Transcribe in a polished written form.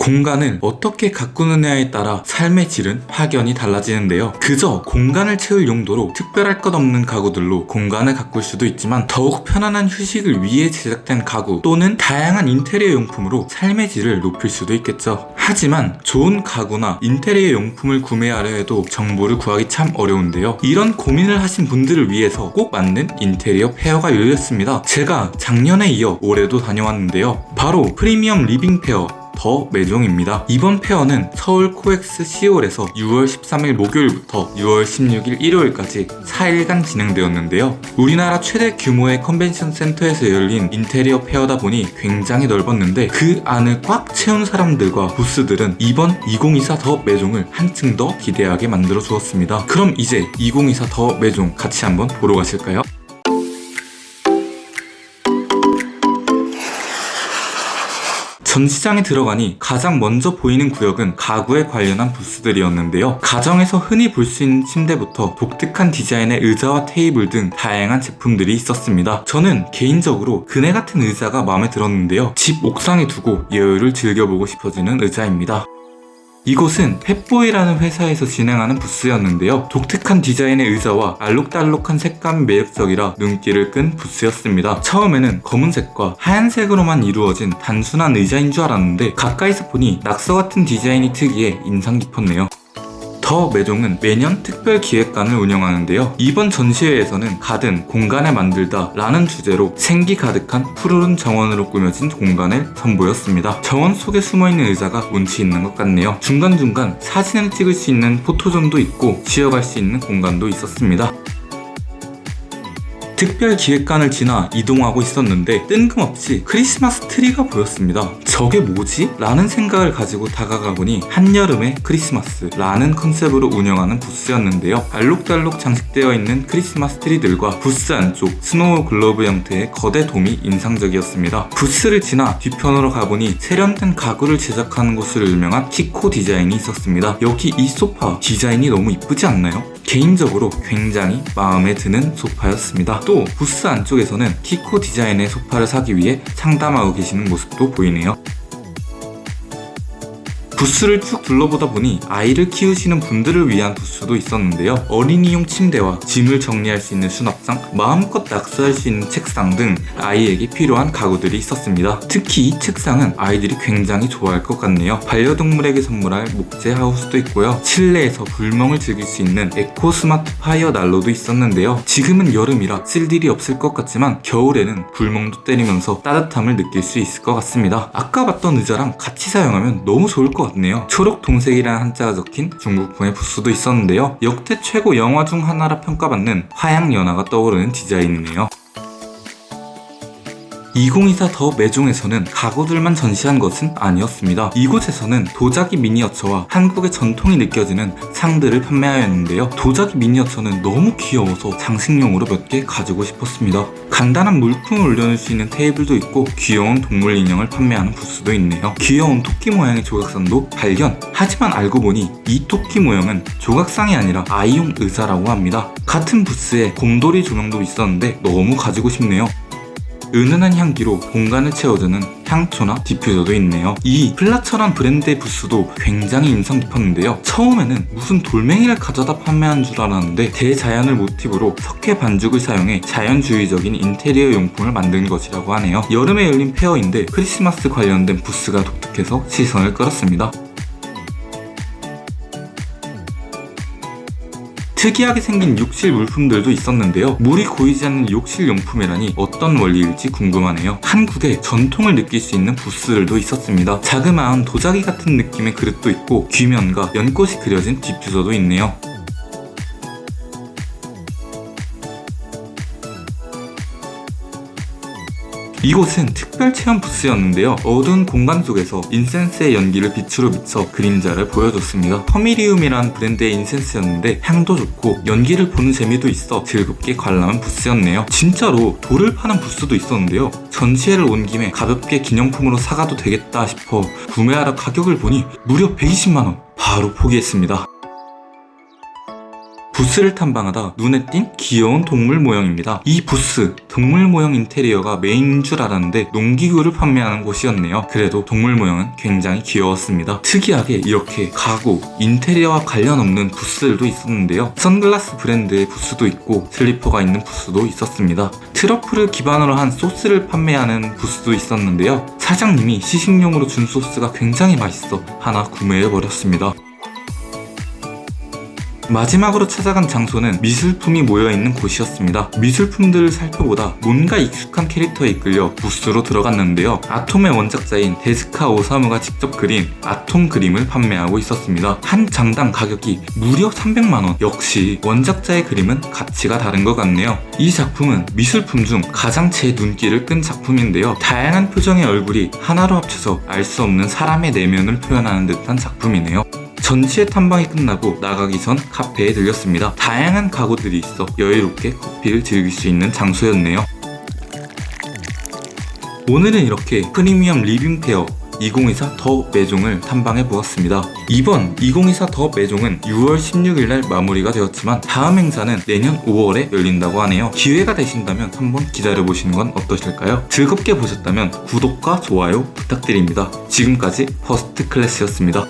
공간을 어떻게 가꾸느냐에 따라 삶의 질은 확연히 달라지는데요. 그저 공간을 채울 용도로 특별할 것 없는 가구들로 공간을 가꿀 수도 있지만 더욱 편안한 휴식을 위해 제작된 가구 또는 다양한 인테리어 용품으로 삶의 질을 높일 수도 있겠죠. 하지만 좋은 가구나 인테리어 용품을 구매하려 해도 정보를 구하기 참 어려운데요. 이런 고민을 하신 분들을 위해서 꼭 맞는 인테리어 페어가 열렸습니다. 제가 작년에 이어 올해도 다녀왔는데요. 바로 프리미엄 리빙 페어 더 매종입니다. 이번 페어는 서울 코엑스 시올에서 6월 13일 목요일부터 6월 16일 일요일까지 4일간 진행되었는데요. 우리나라 최대 규모의 컨벤션 센터에서 열린 인테리어 페어다 보니 굉장히 넓었는데 그 안을 꽉 채운 사람들과 부스들은 이번 2024 더 매종을 한층 더 기대하게 만들어 주었습니다. 그럼 이제 2024 더 매종 같이 한번 보러 가실까요? 전시장에 들어가니 가장 먼저 보이는 구역은 가구에 관련한 부스들이었는데요. 가정에서 흔히 볼 수 있는 침대부터 독특한 디자인의 의자와 테이블 등 다양한 제품들이 있었습니다. 저는 개인적으로 그네 같은 의자가 마음에 들었는데요. 집 옥상에 두고 여유를 즐겨보고 싶어지는 의자입니다. 이곳은 펫보이라는 회사에서 진행하는 부스였는데요. 독특한 디자인의 의자와 알록달록한 색감이 매력적이라 눈길을 끈 부스였습니다. 처음에는 검은색과 하얀색으로만 이루어진 단순한 의자인 줄 알았는데 가까이서 보니 낙서 같은 디자인이 특이해 인상 깊었네요. 더 매종은 매년 특별 기획관을 운영하는데요. 이번 전시회에서는 가든 공간을 만들다 라는 주제로 생기 가득한 푸르른 정원으로 꾸며진 공간을 선보였습니다. 정원 속에 숨어있는 의자가 운치 있는 것 같네요. 중간중간 사진을 찍을 수 있는 포토존도 있고 쉬어갈 수 있는 공간도 있었습니다. 특별 기획관을 지나 이동하고 있었는데 뜬금없이 크리스마스 트리가 보였습니다. 저게 뭐지? 라는 생각을 가지고 다가가 보니 한여름의 크리스마스 라는 컨셉으로 운영하는 부스였는데요. 알록달록 장식되어 있는 크리스마스 트리들과 부스 안쪽 스노우 글로브 형태의 거대 돔이 인상적이었습니다. 부스를 지나 뒤편으로 가보니 세련된 가구를 제작하는 곳으로 유명한 키코 디자인이 있었습니다. 여기 이 소파 디자인이 너무 이쁘지 않나요? 개인적으로 굉장히 마음에 드는 소파였습니다. 또 부스 안쪽에서는 키코 디자인의 소파를 사기 위해 상담하고 계시는 모습도 보이네요. 부스를 쭉 둘러보다 보니 아이를 키우시는 분들을 위한 부스도 있었는데요. 어린이용 침대와 짐을 정리할 수 있는 수납장, 마음껏 낙서할 수 있는 책상 등 아이에게 필요한 가구들이 있었습니다. 특히 이 책상은 아이들이 굉장히 좋아할 것 같네요. 반려동물에게 선물할 목재 하우스도 있고요. 실내에서 불멍을 즐길 수 있는 에코 스마트 파이어 난로도 있었는데요. 지금은 여름이라 쓸 일이 없을 것 같지만 겨울에는 불멍도 때리면서 따뜻함을 느낄 수 있을 것 같습니다. 아까 봤던 의자랑 같이 사용하면 너무 좋을 것 같네요. 초록동색이라는 한자가 적힌 중국풍의 부스도 있었는데요. 역대 최고 영화 중 하나라 평가받는 화양연화가 떠오르는 디자인이네요. 2024 더 매종에서는 가구들만 전시한 것은 아니었습니다. 이곳에서는 도자기 미니어처와 한국의 전통이 느껴지는 상들을 판매하였는데요. 도자기 미니어처는 너무 귀여워서 장식용으로 몇 개 가지고 싶었습니다. 간단한 물품을 올려놓을 수 있는 테이블도 있고 귀여운 동물 인형을 판매하는 부스도 있네요. 귀여운 토끼 모양의 조각상도 발견! 하지만 알고 보니 이 토끼 모형은 조각상이 아니라 아이용 의자라고 합니다. 같은 부스에 곰돌이 조명도 있었는데 너무 가지고 싶네요. 은은한 향기로 공간을 채워주는 향초나 디퓨저도 있네요. 이 플라처란 브랜드의 부스도 굉장히 인상 깊었는데요. 처음에는 무슨 돌멩이를 가져다 판매한 줄 알았는데 대자연을 모티브로 석회 반죽을 사용해 자연주의적인 인테리어 용품을 만든 것이라고 하네요. 여름에 열린 페어인데 크리스마스 관련된 부스가 독특해서 시선을 끌었습니다. 특이하게 생긴 욕실 물품들도 있었는데요. 물이 고이지 않는 욕실 용품이라니 어떤 원리일지 궁금하네요. 한국의 전통을 느낄 수 있는 부스들도 있었습니다. 자그마한 도자기 같은 느낌의 그릇도 있고 귀면과 연꽃이 그려진 디퓨저도 있네요. 이곳은 특별 체험 부스였는데요. 어두운 공간 속에서 인센스의 연기를 빛으로 비춰 그림자를 보여줬습니다. 퍼미리움이란 브랜드의 인센스였는데 향도 좋고 연기를 보는 재미도 있어 즐겁게 관람한 부스였네요. 진짜로 돌을 파는 부스도 있었는데요. 전시회를 온 김에 가볍게 기념품으로 사가도 되겠다 싶어 구매하러 가격을 보니 무려 120만원! 바로 포기했습니다. 부스를 탐방하다 눈에 띈 귀여운 동물 모형입니다. 이 부스, 동물 모형 인테리어가 메인인 줄 알았는데 농기구를 판매하는 곳이었네요. 그래도 동물 모형은 굉장히 귀여웠습니다. 특이하게 이렇게 가구, 인테리어와 관련 없는 부스들도 있었는데요. 선글라스 브랜드의 부스도 있고 슬리퍼가 있는 부스도 있었습니다. 트러플을 기반으로 한 소스를 판매하는 부스도 있었는데요. 사장님이 시식용으로 준 소스가 굉장히 맛있어 하나 구매해버렸습니다. 마지막으로 찾아간 장소는 미술품이 모여있는 곳이었습니다. 미술품들을 살펴보다 뭔가 익숙한 캐릭터에 이끌려 부스로 들어갔는데요. 아톰의 원작자인 데즈카 오사무가 직접 그린 아톰 그림을 판매하고 있었습니다. 한 장당 가격이 무려 300만원. 역시 원작자의 그림은 가치가 다른 것 같네요. 이 작품은 미술품 중 가장 제 눈길을 끈 작품인데요. 다양한 표정의 얼굴이 하나로 합쳐서 알 수 없는 사람의 내면을 표현하는 듯한 작품이네요. 전시회 탐방이 끝나고 나가기 전 카페에 들렸습니다. 다양한 가구들이 있어 여유롭게 커피를 즐길 수 있는 장소였네요. 오늘은 이렇게 프리미엄 리빙 페어 2024 더 매종을 탐방해 보았습니다. 이번 2024 더 매종은 6월 16일날 마무리가 되었지만 다음 행사는 내년 5월에 열린다고 하네요. 기회가 되신다면 한번 기다려보시는 건 어떠실까요? 즐겁게 보셨다면 구독과 좋아요 부탁드립니다. 지금까지 퍼스트 클래스였습니다.